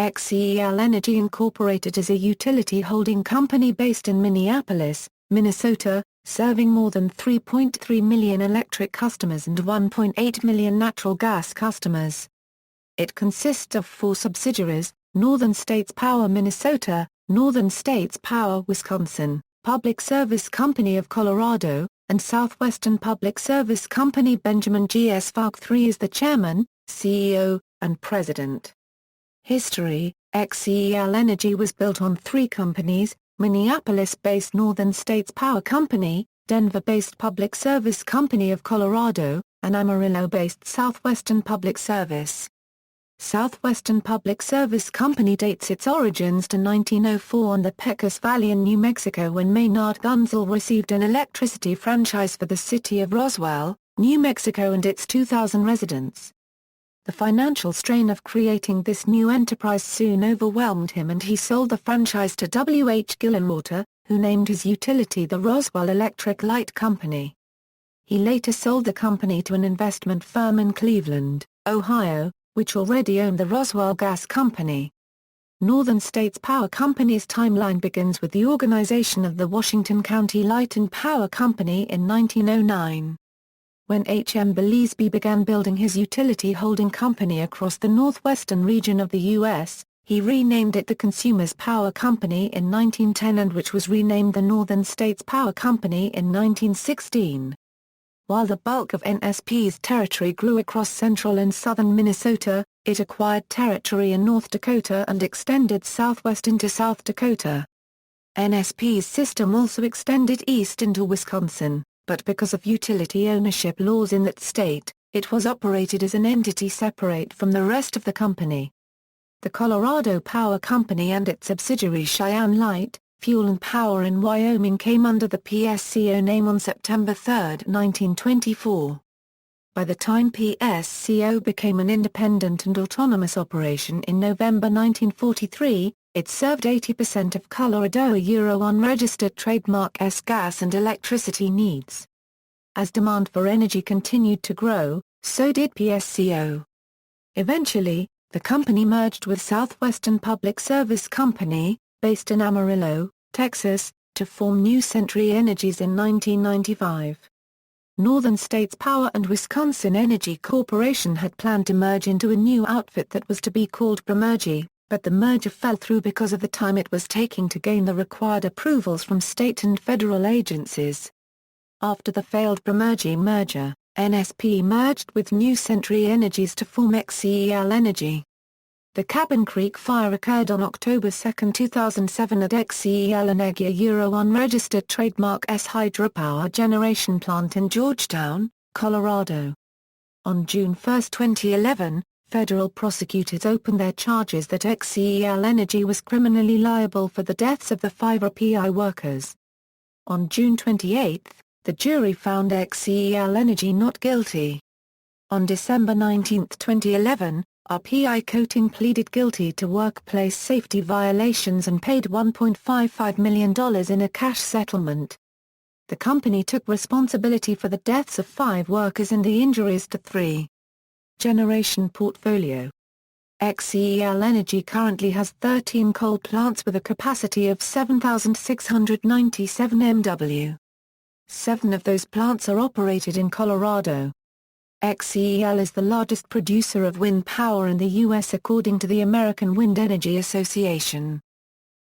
Xcel Energy Inc. is a utility holding company based in Minneapolis, Minnesota, serving more than 3.3 million electric customers and 1.8 million natural gas customers. It consists of 4 subsidiaries: Northern States Power Minnesota, Northern States Power Wisconsin, Public Service Company of Colorado, and Southwestern Public Service Company. Benjamin G.S. Fowke III is the chairman, CEO, and president. History: Xcel Energy was built on 3 companies: Minneapolis-based Northern States Power Company, Denver-based Public Service Company of Colorado, and Amarillo-based Southwestern Public Service. Southwestern Public Service Company dates its origins to 1904 on the Pecos Valley in New Mexico, when Maynard Gunzel received an electricity franchise for the city of Roswell, New Mexico and its 2,000 residents. The financial strain of creating this new enterprise soon overwhelmed him, and he sold the franchise to W. H. Gillenwater, who named his utility the Roswell Electric Light Company. He later sold the company to an investment firm in Cleveland, Ohio, which already owned the Roswell Gas Company. Northern States Power Company's timeline begins with the organization of the Washington County Light and Power Company in 1909. When H. M. Billesby began building his utility holding company across the northwestern region of the U.S., he renamed it the Consumers Power Company in 1910, and which was renamed the Northern States Power Company in 1916. While the bulk of NSP's territory grew across central and southern Minnesota, it acquired territory in North Dakota and extended southwest into South Dakota. NSP's system also extended east into Wisconsin, but because of utility ownership laws in that state, it was operated as an entity separate from the rest of the company. The Colorado Power Company and its subsidiary Cheyenne Light, Fuel and Power in Wyoming came under the PSCO name on September 3, 1924. By the time PSCO became an independent and autonomous operation in November 1943, it served 80% of Colorado unregistered trademark S gas and electricity needs. As demand for energy continued to grow, so did PSCO. Eventually, the company merged with Southwestern Public Service Company, based in Amarillo, Texas, to form New Century Energies in 1995. Northern States Power and Wisconsin Energy Corporation had planned to merge into a new outfit that was to be called Premergy, but the merger fell through because of the time it was taking to gain the required approvals from state and federal agencies. After the failed Premergy merger, NSP merged with New Century Energies to form Xcel Energy. The Cabin Creek fire occurred on October 2, 2007 at Xcel Energy unregistered trademark S hydropower generation plant in Georgetown, Colorado. On June 1, 2011, federal prosecutors opened their charges that Xcel Energy was criminally liable for the deaths of the 5 RPI workers. On June 28, the jury found Xcel Energy not guilty. On December 19, 2011, RPI Coating pleaded guilty to workplace safety violations and paid $1.55 million in a cash settlement. The company took responsibility for the deaths of 5 workers and the injuries to 3. Generation portfolio. Xcel Energy currently has 13 coal plants with a capacity of 7,697 MW. 7 of those plants are operated in Colorado. Xcel is the largest producer of wind power in the U.S. according to the American Wind Energy Association.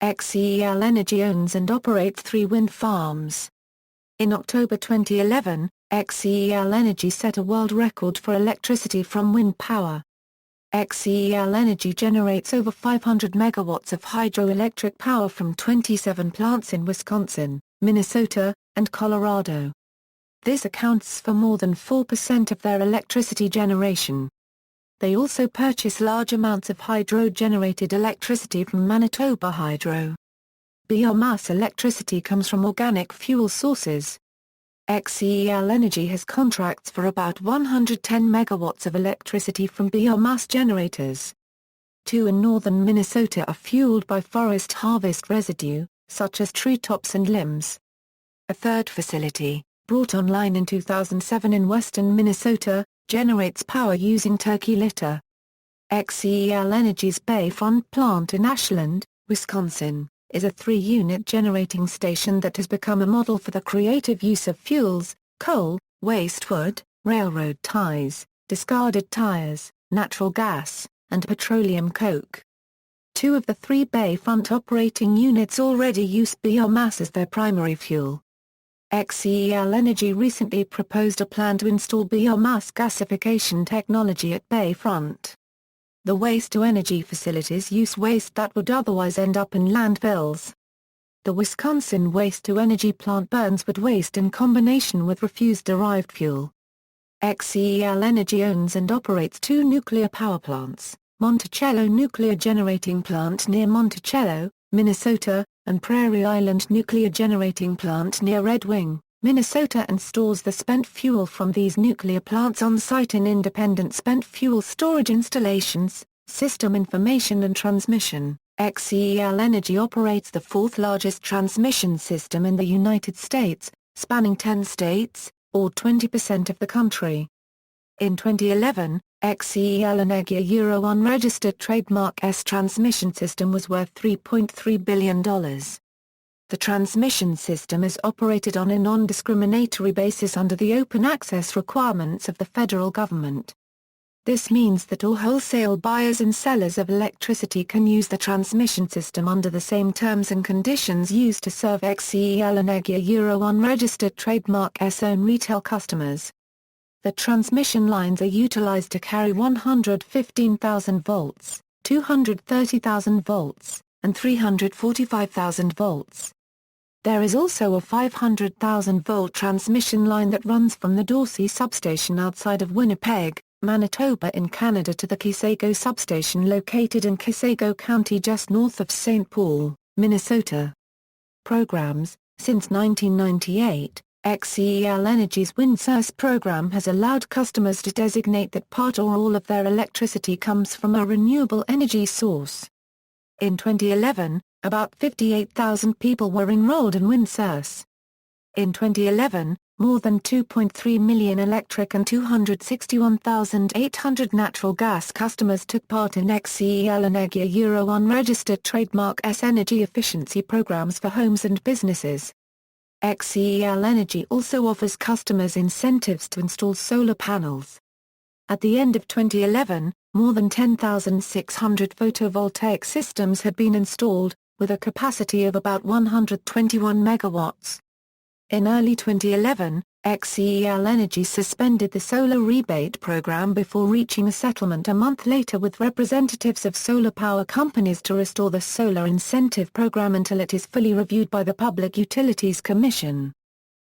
Xcel Energy owns and operates 3 wind farms. In October 2011, Xcel Energy set a world record for electricity from wind power. Xcel Energy generates over 500 megawatts of hydroelectric power from 27 plants in Wisconsin, Minnesota, and Colorado. This accounts for more than 4% of their electricity generation. They also purchase large amounts of hydro-generated electricity from Manitoba Hydro. Biomass electricity comes from organic fuel sources. Xcel Energy has contracts for about 110 megawatts of electricity from biomass generators. 2 in northern Minnesota are fueled by forest harvest residue, such as treetops and limbs. A third facility, brought online in 2007 in western Minnesota, generates power using turkey litter. Xcel Energy's Bayfront plant in Ashland, Wisconsin, is a 3-unit generating station that has become a model for the creative use of fuels, coal, waste wood, railroad ties, discarded tires, natural gas, and petroleum coke. 2 of the 3 Bayfront operating units already use biomass as their primary fuel. Xcel Energy recently proposed a plan to install biomass gasification technology at Bayfront. The waste-to-energy facilities use waste that would otherwise end up in landfills. The Wisconsin waste-to-energy plant burns wood waste in combination with refuse-derived fuel. Xcel Energy owns and operates 2 nuclear power plants, Monticello Nuclear Generating Plant near Monticello, Minnesota, and Prairie Island Nuclear Generating Plant near Red Wing, Minnesota, and stores the spent fuel from these nuclear plants on-site in independent spent fuel storage installations. System information and transmission. Xcel Energy operates the 4th largest transmission system in the United States, spanning 10 states, or 20% of the country. In 2011, Xcel Energy Euro unregistered trademark S transmission system was worth $3.3 billion. The transmission system is operated on a non-discriminatory basis under the open access requirements of the federal government. This means that all wholesale buyers and sellers of electricity can use the transmission system under the same terms and conditions used to serve Xcel Energy Euro unregistered trademark S-own retail customers. The transmission lines are utilized to carry 115,000 volts, 230,000 volts, and 345,000 volts. There is also a 500,000-volt transmission line that runs from the Dorsey substation outside of Winnipeg, Manitoba in Canada to the Chisago substation located in Chisago County just north of St. Paul, Minnesota. Programs. Since 1998, Xcel Energy's WindSource program has allowed customers to designate that part or all of their electricity comes from a renewable energy source. In 2011, about 58,000 people were enrolled in WindSource. In 2011, more than 2.3 million electric and 261,800 natural gas customers took part in Xcel Energy Euro unregistered trademark S energy efficiency programs for homes and businesses. Xcel Energy also offers customers incentives to install solar panels. At the end of 2011, more than 10,600 photovoltaic systems had been installed, with a capacity of about 121 megawatts. In early 2011, Xcel Energy suspended the solar rebate program before reaching a settlement a month later with representatives of solar power companies to restore the solar incentive program until it is fully reviewed by the Public Utilities Commission.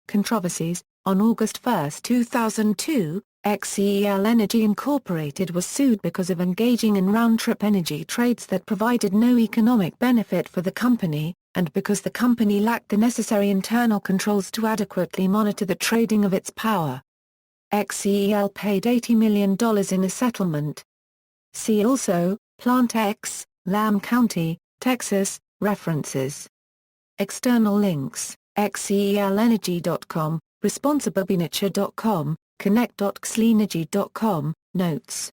Controversies. On August 1, 2002, Xcel Energy Inc. was sued because of engaging in round-trip energy trades that provided no economic benefit for the company, and because the company lacked the necessary internal controls to adequately monitor the trading of its power. Xcel paid $80 million in a settlement. See also, Plant X, Lamb County, Texas, references. External links, xcelenergy.com, responsiblebenature.com, connect.xcelenergy.com, notes.